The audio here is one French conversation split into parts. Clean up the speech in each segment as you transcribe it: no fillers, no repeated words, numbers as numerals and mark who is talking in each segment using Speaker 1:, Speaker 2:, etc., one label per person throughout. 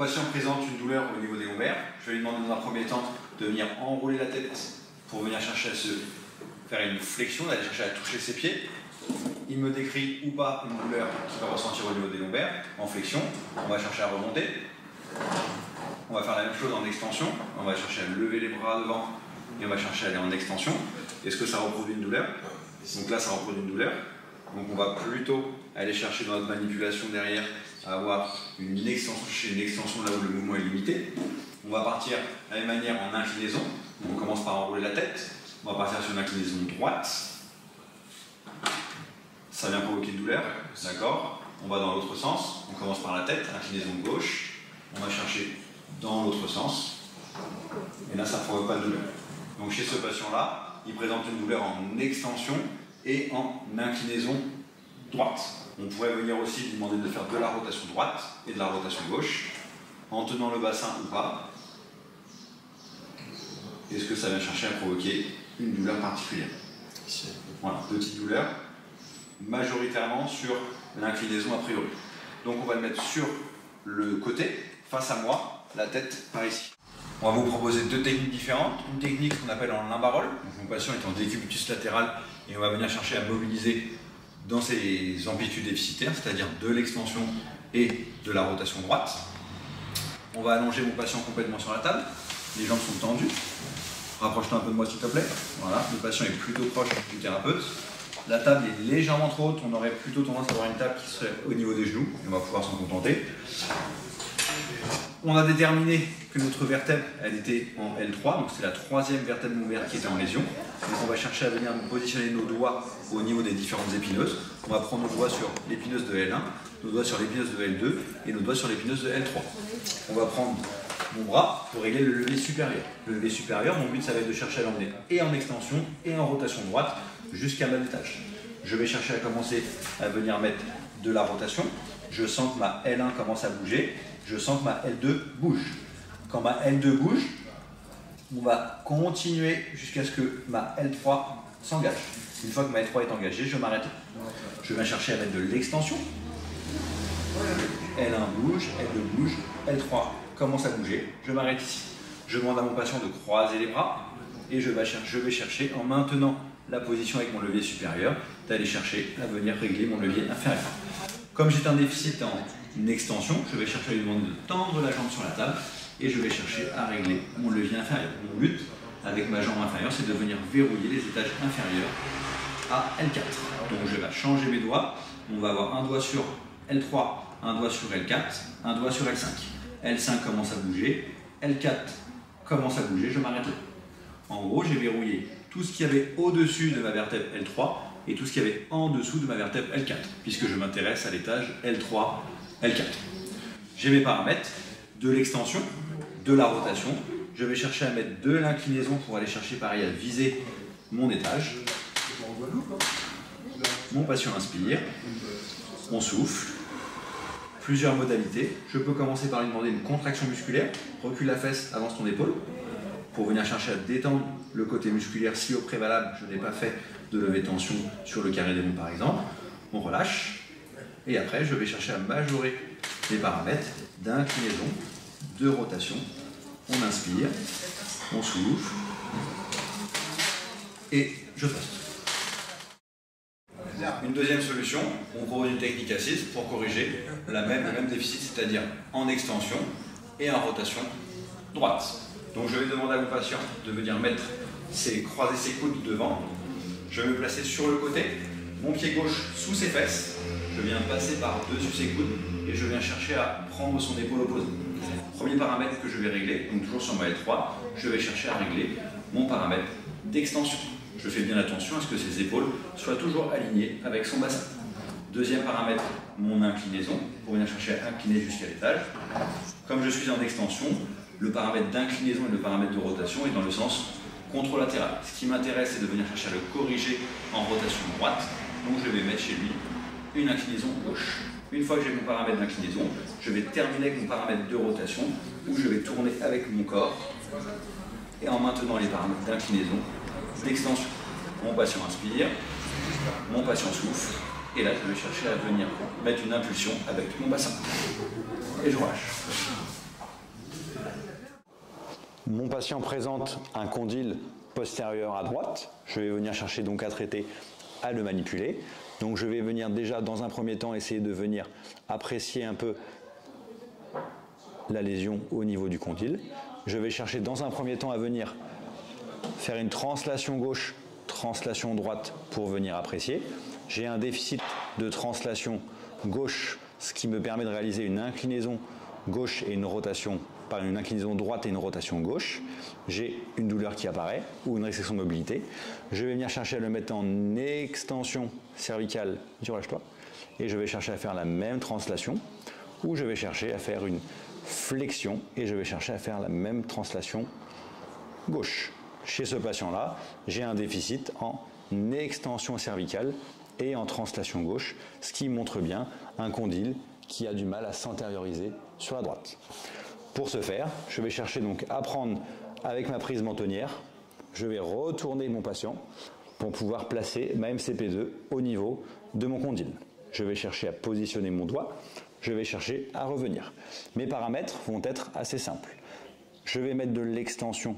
Speaker 1: patient présente une douleur au niveau des lombaires. Je vais lui demander dans un premier temps de venir enrouler la tête pour venir chercher à se faire une flexion, d'aller chercher à toucher ses pieds. Il me décrit ou pas une douleur qu'il va ressentir au niveau des lombaires en flexion. On va chercher à remonter. On va faire la même chose en extension. On va chercher à lever les bras devant et on va chercher à aller en extension. Est-ce que ça reproduit une douleur? Donc là, ça reproduit une douleur. Donc on va plutôt aller chercher dans notre manipulation derrière à avoir une extension là où le mouvement est limité. On va partir de la même manière en inclinaison. On commence par enrouler la tête. On va partir sur une inclinaison droite. Ça vient provoquer une douleur, d'accord? On va dans l'autre sens. On commence par la tête, inclinaison gauche. On va chercher dans l'autre sens. Et là, ça ne provoque pas de douleur. Donc chez ce patient-là, il présente une douleur en extension et en inclinaison droite. On pourrait venir aussi lui demander de faire de la rotation droite et de la rotation gauche, en tenant le bassin ou pas. Est-ce que ça vient chercher à provoquer une douleur particulière? Voilà, petite douleur, majoritairement sur l'inclinaison a priori. Donc on va le mettre sur le côté, face à moi, la tête par ici. On va vous proposer deux techniques différentes. Une technique qu'on appelle en limbarole. Donc mon patient est en décubitus latéral et on va venir chercher à mobiliser dans ses amplitudes déficitaires, c'est-à-dire de l'extension et de la rotation droite. On va allonger mon patient complètement sur la table. Les jambes sont tendues. Rapproche-toi un peu de moi s'il te plaît. Voilà, le patient est plutôt proche du thérapeute. La table est légèrement trop haute. On aurait plutôt tendance à avoir une table qui serait au niveau des genoux. Et on va pouvoir s'en contenter. On a déterminé que notre vertèbre, elle était en L3, donc c'est la troisième vertèbre lombaire qui était en lésion. Donc on va chercher à venir positionner nos doigts au niveau des différentes épineuses. On va prendre nos doigts sur l'épineuse de L1, nos doigts sur l'épineuse de L2 et nos doigts sur l'épineuse de L3. On va prendre mon bras pour régler le lever supérieur. Le lever supérieur, mon but ça va être de chercher à l'emmener et en extension et en rotation droite jusqu'à ma détache. Je vais chercher à commencer à venir mettre de la rotation. Je sens que ma L1 commence à bouger. Je sens que ma L2 bouge. Quand ma L2 bouge, on va continuer jusqu'à ce que ma L3 s'engage. Une fois que ma L3 est engagée, je m'arrête. Je viens chercher à mettre de l'extension. L1 bouge, L2 bouge, L3 commence à bouger. Je m'arrête ici. Je demande à mon patient de croiser les bras et je vais chercher, en maintenant la position avec mon levier supérieur, d'aller chercher à venir régler mon levier inférieur. Comme j'ai un déficit en une extension, je vais chercher à lui demander de tendre la jambe sur la table et je vais chercher à régler mon levier inférieur. Mon but avec ma jambe inférieure, c'est de venir verrouiller les étages inférieurs à L4. Donc je vais changer mes doigts. On va avoir un doigt sur L3, un doigt sur L4, un doigt sur L5. L5 commence à bouger, L4 commence à bouger, je m'arrête là. En gros, j'ai verrouillé tout ce qu'il y avait au-dessus de ma vertèbre L3 et tout ce qu'il y avait en dessous de ma vertèbre L4, puisque je m'intéresse à l'étage L3, L4. J'ai mes paramètres de l'extension, de la rotation. Je vais chercher à mettre de l'inclinaison pour aller chercher pareil à viser mon étage. Mon patient inspire, on souffle. Plusieurs modalités. Je peux commencer par lui demander une contraction musculaire. Recule la fesse, avance ton épaule. Pour venir chercher à détendre le côté musculaire si au préalable je n'ai pas fait de levée de tension sur le carré des monts par exemple. On relâche. Et après, je vais chercher à majorer les paramètres d'inclinaison, de rotation. On inspire, on souffle et je passe. Une deuxième solution, on propose une technique assise pour corriger le même déficit, c'est-à-dire en extension et en rotation droite. Donc je vais demander à mon patient de venir croiser ses coudes devant. Je vais me placer sur le côté, mon pied gauche sous ses fesses. Je viens passer par-dessus ses coudes et je viens chercher à prendre son épaule opposée. Premier paramètre que je vais régler, donc toujours sur ma L3, je vais chercher à régler mon paramètre d'extension. Je fais bien attention à ce que ses épaules soient toujours alignées avec son bassin. Deuxième paramètre, mon inclinaison, pour venir chercher à incliner jusqu'à l'étage. Comme je suis en extension, le paramètre d'inclinaison et le paramètre de rotation est dans le sens contralatéral. Ce qui m'intéresse, c'est de venir chercher à le corriger en rotation droite. Donc je vais mettre chez lui une inclinaison gauche. Une fois que j'ai mon paramètre d'inclinaison, je vais terminer avec mon paramètre de rotation où je vais tourner avec mon corps et en maintenant les paramètres d'inclinaison, d'extension. Mon patient inspire, mon patient souffle et là je vais chercher à venir mettre une impulsion avec mon bassin. Et je relâche.
Speaker 2: Mon patient présente un condyle postérieur à droite. Je vais venir chercher donc à traiter, à le manipuler. Donc je vais venir déjà dans un premier temps essayer de venir apprécier un peu la lésion au niveau du condyle. Je vais chercher dans un premier temps à venir faire une translation gauche, translation droite pour venir apprécier. J'ai un déficit de translation gauche, ce qui me permet de réaliser une inclinaison gauche et une rotation, par une inclinaison droite et une rotation gauche. J'ai une douleur qui apparaît ou une restriction de mobilité. Je vais venir chercher à le mettre en extension cervicale, relâche-toi, et je vais chercher à faire la même translation, ou je vais chercher à faire une flexion et je vais chercher à faire la même translation gauche. Chez ce patient-là, j'ai un déficit en extension cervicale et en translation gauche, ce qui montre bien un condyle qui a du mal à s'antérioriser sur la droite. Pour ce faire, je vais chercher donc à prendre avec ma prise mentonnière, je vais retourner mon patient pour pouvoir placer ma MCP2 au niveau de mon condyle. Je vais chercher à positionner mon doigt, je vais chercher à revenir. Mes paramètres vont être assez simples. Je vais mettre de l'extension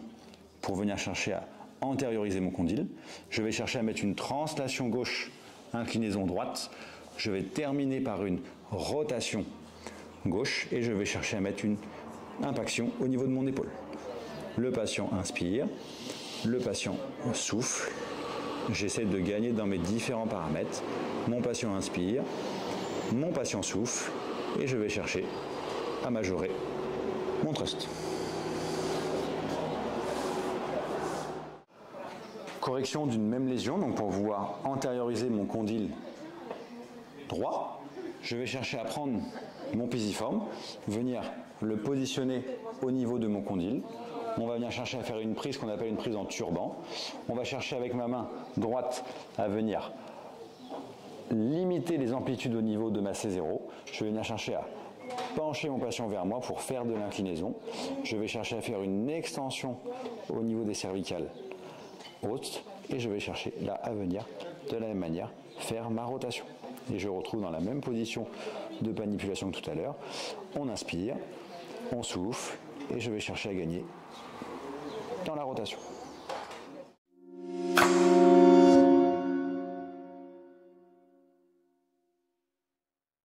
Speaker 2: pour venir chercher à antérioriser mon condyle. Je vais chercher à mettre une translation gauche, inclinaison droite. Je vais terminer par une rotation gauche et je vais chercher à mettre une impaction au niveau de mon épaule. Le patient inspire, le patient souffle. J'essaie de gagner dans mes différents paramètres. Mon patient inspire, mon patient souffle et je vais chercher à majorer mon thrust. Correction d'une même lésion, donc pour pouvoir antérioriser mon condyle droit, je vais chercher à prendre mon pisiforme, venir le positionner au niveau de mon condyle. On va venir chercher à faire une prise qu'on appelle une prise en turban. On va chercher avec ma main droite à venir limiter les amplitudes au niveau de ma C0. Je vais venir chercher à pencher mon patient vers moi pour faire de l'inclinaison. Je vais chercher à faire une extension au niveau des cervicales hautes et je vais chercher là à venir de la même manière faire ma rotation. Et je retrouve dans la même position de manipulation que tout à l'heure. On inspire, on souffle et je vais chercher à gagner dans la rotation.